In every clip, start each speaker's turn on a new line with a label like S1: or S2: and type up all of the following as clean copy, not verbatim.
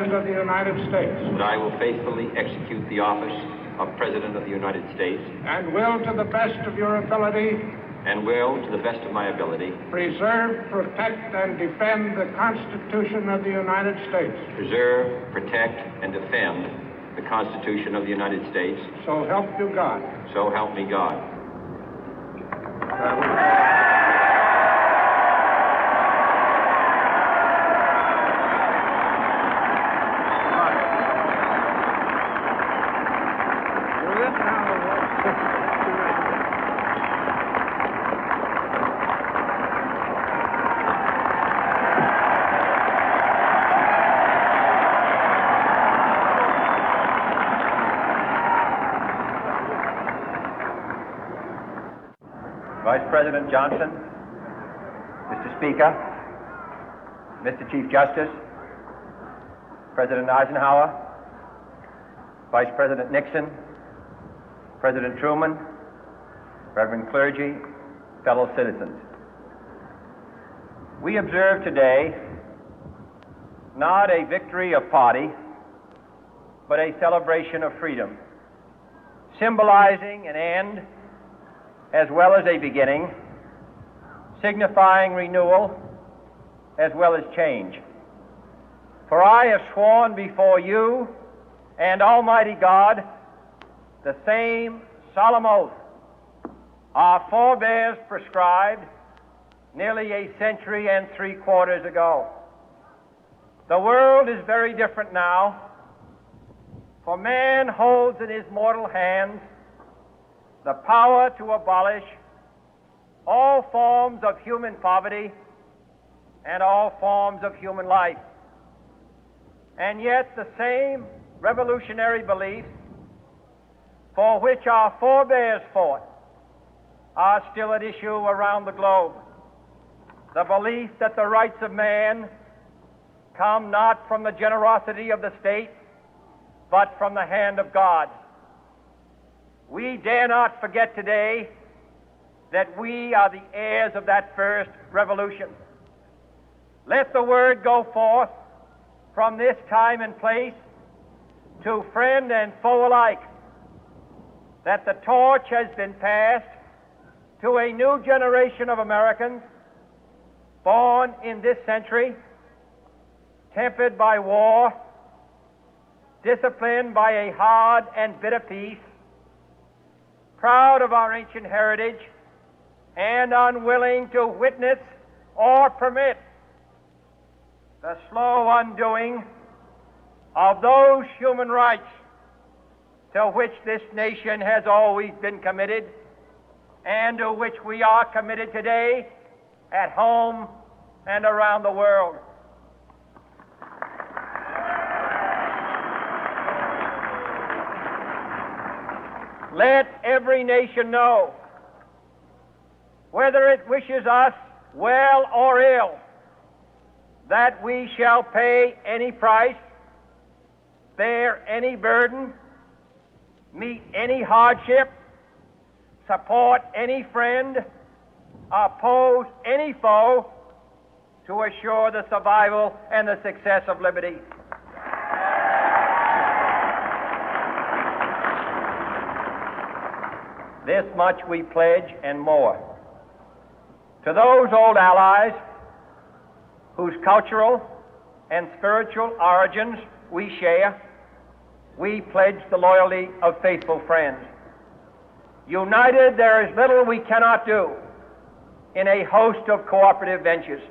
S1: President of the United States.
S2: That I will faithfully execute the office of President of the United States.
S1: And will, to the best of your ability,
S2: and will, to the best of my ability,
S1: preserve, protect, and defend the Constitution of the United States.
S2: Preserve, protect, and defend the Constitution of the United States.
S1: So help you God.
S2: So help me God.
S3: Vice President Johnson, Mr. Speaker, Mr. Chief Justice, President Eisenhower, Vice President Nixon, President Truman, Reverend clergy, fellow citizens. We observe today not a victory of party, but a celebration of freedom, symbolizing an end as well as a beginning, signifying renewal as well as change. For I have sworn before you and Almighty God the same solemn oath our forebears prescribed nearly a century and 3/4 ago. The world is very different now, for man holds in his mortal hands the power to abolish all forms of human poverty and all forms of human life. And yet the same revolutionary beliefs for which our forebears fought are still at issue around the globe. The belief that the rights of man come not from the generosity of the state, but from the hand of God. We dare not forget today that we are the heirs of that first revolution. Let the word go forth from this time and place to friend and foe alike that the torch has been passed to a new generation of Americans born in this century, tempered by war, disciplined by a hard and bitter peace, proud of our ancient heritage, and unwilling to witness or permit the slow undoing of those human rights to which this nation has always been committed and to which we are committed today at home and around the world. Let every nation know, whether it wishes us well or ill, that we shall pay any price, bear any burden, meet any hardship, support any friend, oppose any foe to assure the survival and the success of liberty. This much we pledge and more. To those old allies whose cultural and spiritual origins we share, we pledge the loyalty of faithful friends. United, there is little we cannot do in a host of cooperative ventures.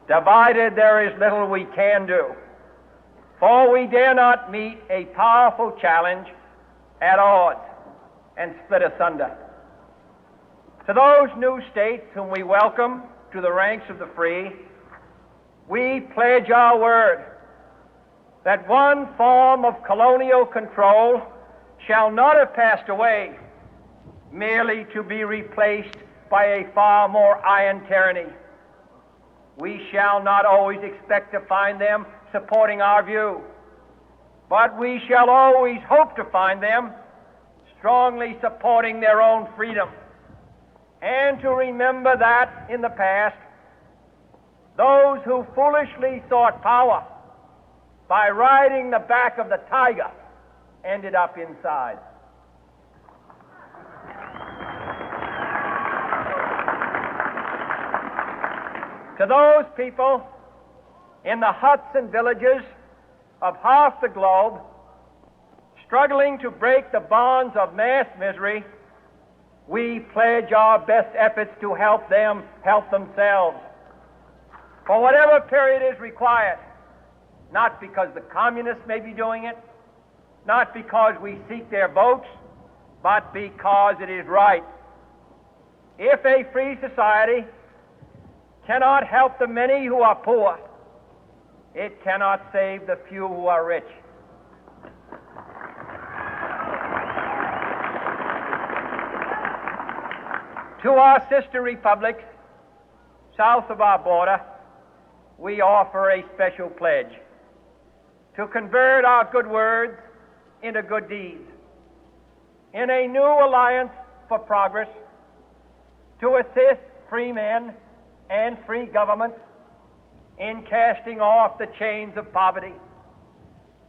S3: Divided, there is little we can do, for we dare not meet a powerful challenge at odds and split asunder. To those new states whom we welcome to the ranks of the free, we pledge our word that one form of colonial control shall not have passed away, merely to be replaced by a far more iron tyranny. We shall not always expect to find them supporting our view, but we shall always hope to find them strongly supporting their own freedom, and to remember that in the past, those who foolishly sought power by riding the back of the tiger, ended up inside. To those people in the huts and villages of half the globe struggling to break the bonds of mass misery, we pledge our best efforts to help them help themselves for whatever period is required, not because the communists may be doing it, not because we seek their votes, but because it is right. If a free society cannot help the many who are poor, it cannot save the few who are rich. To our sister republics south of our border, we offer a special pledge to convert our good words into good deeds, in a new alliance for progress, to assist free men and free governments in casting off the chains of poverty.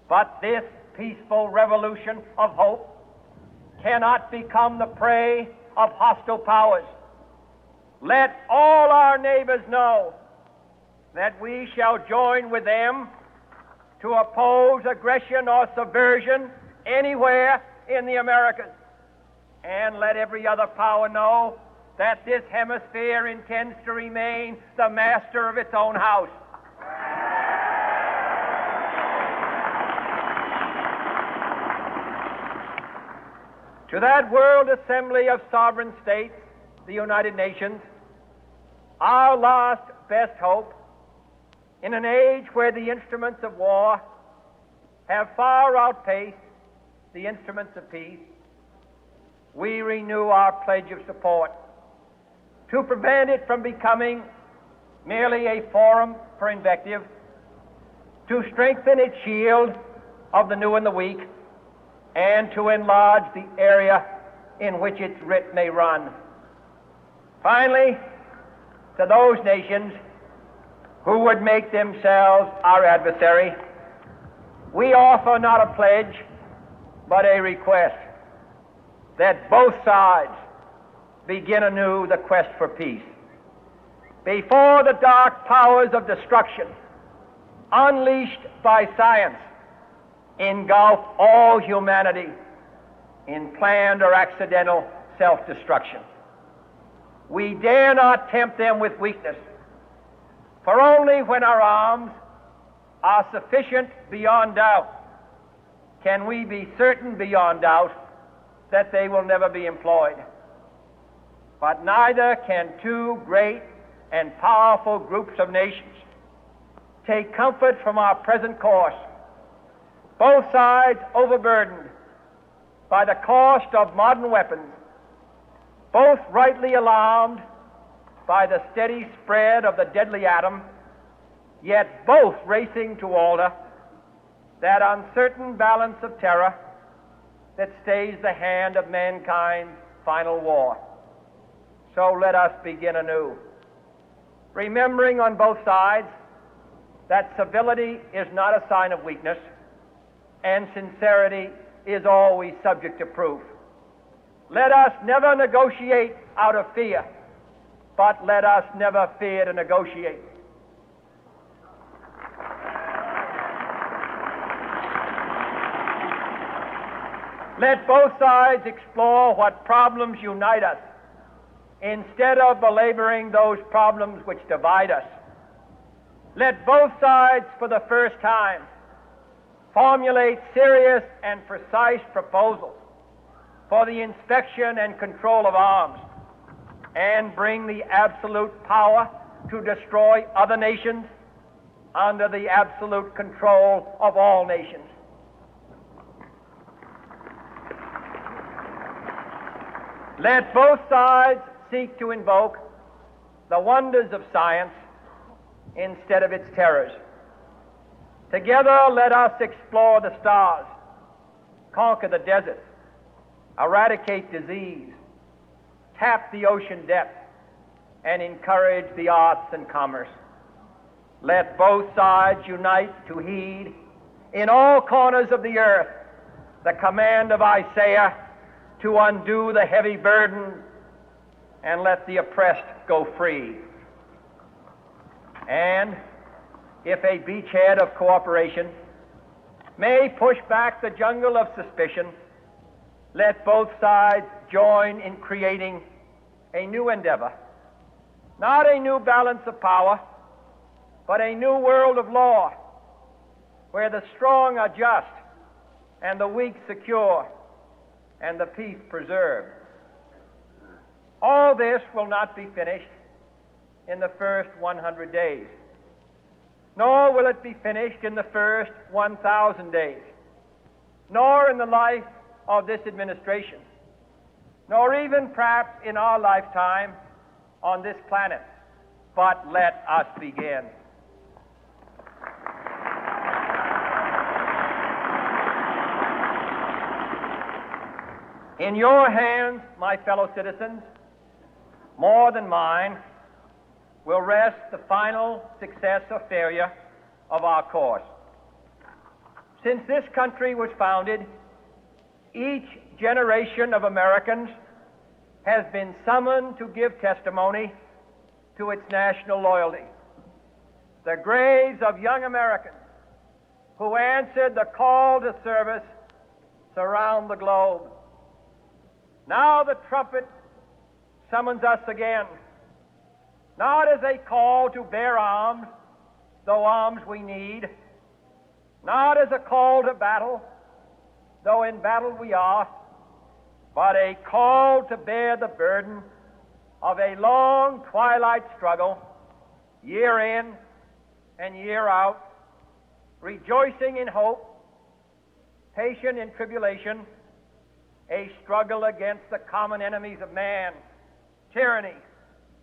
S3: But this peaceful revolution of hope cannot become the prey of hostile powers. Let all our neighbors know that we shall join with them to oppose aggression or subversion anywhere in the Americas. And let every other power know that this hemisphere intends to remain the master of its own house. To that World Assembly of Sovereign States, the United Nations, our last best hope, in an age where the instruments of war have far outpaced the instruments of peace, we renew our pledge of support to prevent it from becoming merely a forum for invective, to strengthen its shield of the new and the weak, and to enlarge the area in which its writ may run. Finally, to those nations who would make themselves our adversary, we offer not a pledge, but a request that both sides begin anew the quest for peace. Before the dark powers of destruction, unleashed by science, engulf all humanity in planned or accidental self-destruction, we dare not tempt them with weakness, for only when our arms are sufficient beyond doubt can we be certain beyond doubt that they will never be employed. But neither can two great and powerful groups of nations take comfort from our present course, both sides overburdened by the cost of modern weapons, both rightly alarmed by the steady spread of the deadly atom, yet both racing to alter that uncertain balance of terror that stays the hand of mankind's final war. So let us begin anew, remembering on both sides that civility is not a sign of weakness, and sincerity is always subject to proof. Let us never negotiate out of fear, but let us never fear to negotiate. Let both sides explore what problems unite us, instead of belaboring those problems which divide us. Let both sides, for the first time, formulate serious and precise proposals for the inspection and control of arms, and bring the absolute power to destroy other nations under the absolute control of all nations. Let both sides seek to invoke the wonders of science instead of its terrors. Together, let us explore the stars, conquer the deserts, eradicate disease, tap the ocean depths, and encourage the arts and commerce. Let both sides unite to heed in all corners of the earth the command of Isaiah to undo the heavy burden and let the oppressed go free. And if a beachhead of cooperation may push back the jungle of suspicion, let both sides join in creating a new endeavor, not a new balance of power, but a new world of law, where the strong are just and the weak secure and the peace preserved. All this will not be finished in the first 100 days, nor will it be finished in the first 1,000 days, nor in the life of this administration, nor even perhaps in our lifetime on this planet. But let us begin. In your hands, my fellow citizens, more than mine, will rest the final success or failure of our course. Since this country was founded, each generation of Americans has been summoned to give testimony to its national loyalty. The graves of young Americans who answered the call to service surround the globe. Now the trumpet summons us again, not as a call to bear arms, though arms we need, not as a call to battle, though in battle we are, but a call to bear the burden of a long twilight struggle, year in and year out, rejoicing in hope, patient in tribulation, a struggle against the common enemies of man, tyranny,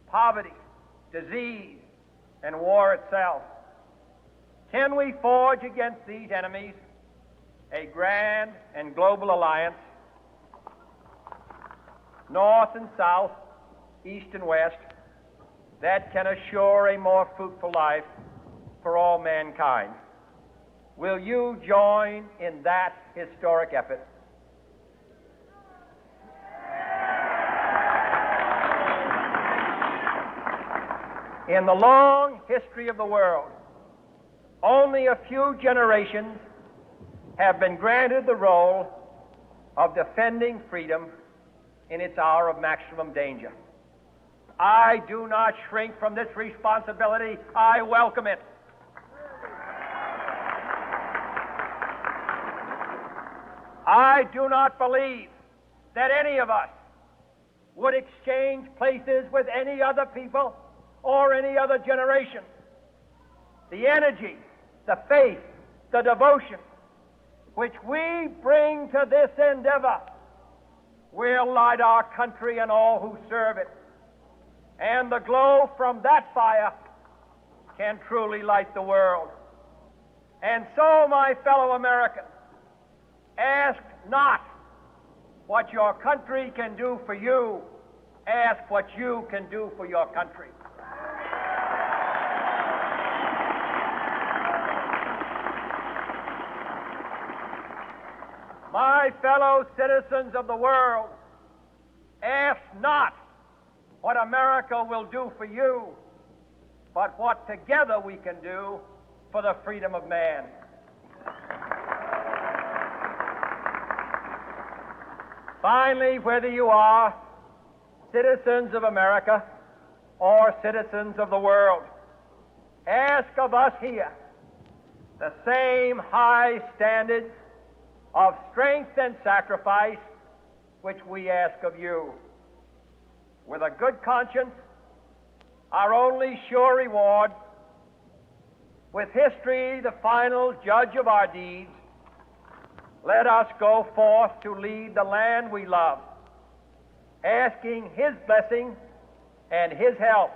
S3: poverty, disease, and war itself. Can we forge against these enemies a grand and global alliance, north and south, east and west, that can assure a more fruitful life for all mankind? Will you join in that historic effort? In the long history of the world, only a few generations have been granted the role of defending freedom in its hour of maximum danger. I do not shrink from this responsibility. I welcome it. I do not believe that any of us would exchange places with any other people or any other generation. The energy, the faith, the devotion which we bring to this endeavor will light our country and all who serve it. And the glow from that fire can truly light the world. And so, my fellow Americans, ask not what your country can do for you, ask what you can do for your country. My fellow citizens of the world, ask not what America will do for you, but what together we can do for the freedom of man. Finally, whether you are citizens of America or citizens of the world, ask of us here the same high standards of strength and sacrifice which we ask of you. With a good conscience, our only sure reward, with history the final judge of our deeds, let us go forth to lead the land we love, asking His blessing and His help